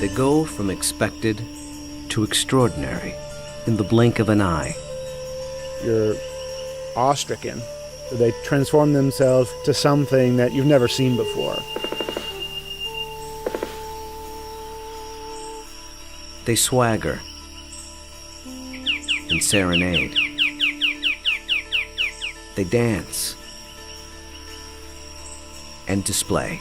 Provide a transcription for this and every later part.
They go from expected to extraordinary in the blink of an eye. You're awe-stricken. They transform themselves to something that you've never seen before. They swagger and serenade. They dance and display.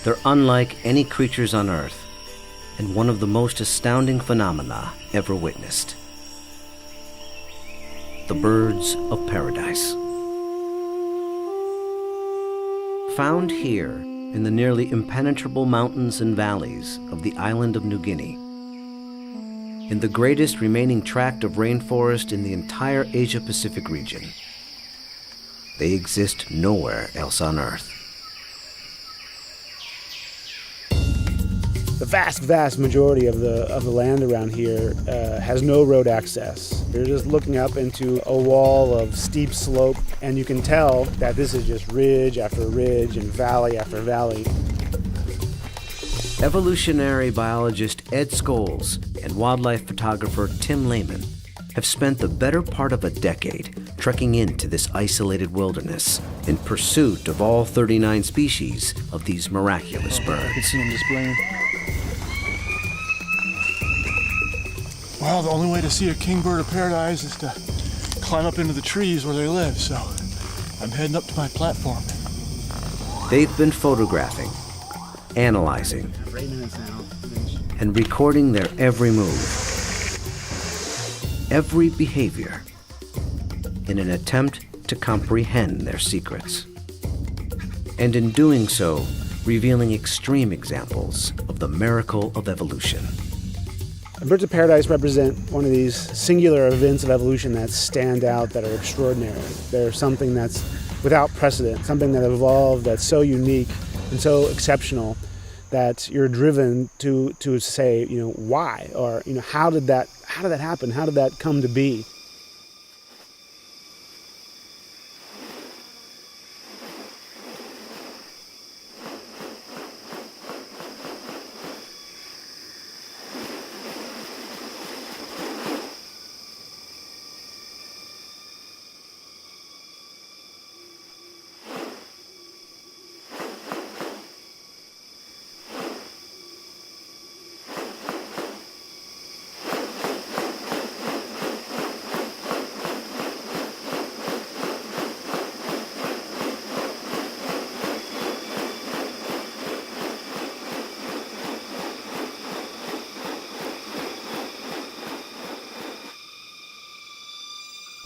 They're unlike any creatures on Earth, and one of the most astounding phenomena ever witnessed. The birds of paradise. Found here in the nearly impenetrable mountains and valleys of the island of New Guinea, in the greatest remaining tract of rainforest in the entire Asia-Pacific region. They exist nowhere else on Earth. The vast majority of the land around here has no road access. You're just looking up into a wall of steep slope, and you can tell that this is just ridge after ridge and valley after valley. Evolutionary biologist Ed Scholes and wildlife photographer Tim Laman have spent the better part of a decade trekking into this isolated wilderness in pursuit of all 39 species of these miraculous birds. I can see them displaying. Well, the only way to see a kingbird of paradise is to climb up into the trees where they live, so I'm heading up to my platform. They've been photographing, analyzing, and recording their every move, every behavior, in an attempt to comprehend their secrets. And in doing so, revealing extreme examples of the miracle of evolution. Birds of paradise represent one of these singular events of evolution that stand out, that are extraordinary. They're something that's without precedent, something that evolved that's so unique and so exceptional that you're driven to say, why? Or, how did that happen? How did that come to be?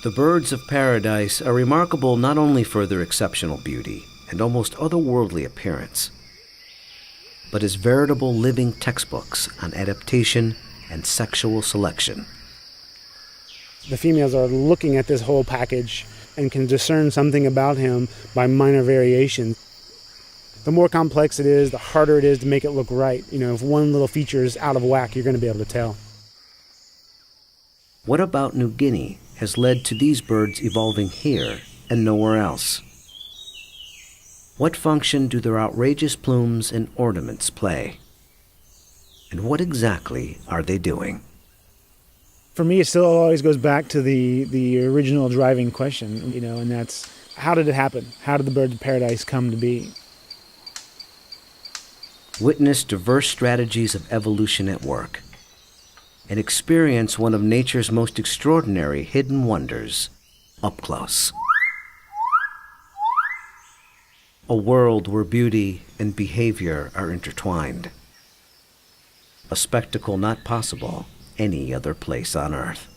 The birds of paradise are remarkable not only for their exceptional beauty and almost otherworldly appearance, but as veritable living textbooks on adaptation and sexual selection. The females are looking at this whole package and can discern something about him by minor variation. The more complex it is, the harder it is to make it look right. If one little feature is out of whack, you're going to be able to tell. What about New Guinea has led to these birds evolving here and nowhere else? What function do their outrageous plumes and ornaments play? And what exactly are they doing? For me, it still always goes back to the original driving question, and that's, how did it happen? How did the birds of paradise come to be? Witness diverse strategies of evolution at work, and experience one of nature's most extraordinary hidden wonders up close. A world where beauty and behavior are intertwined. A spectacle not possible any other place on Earth.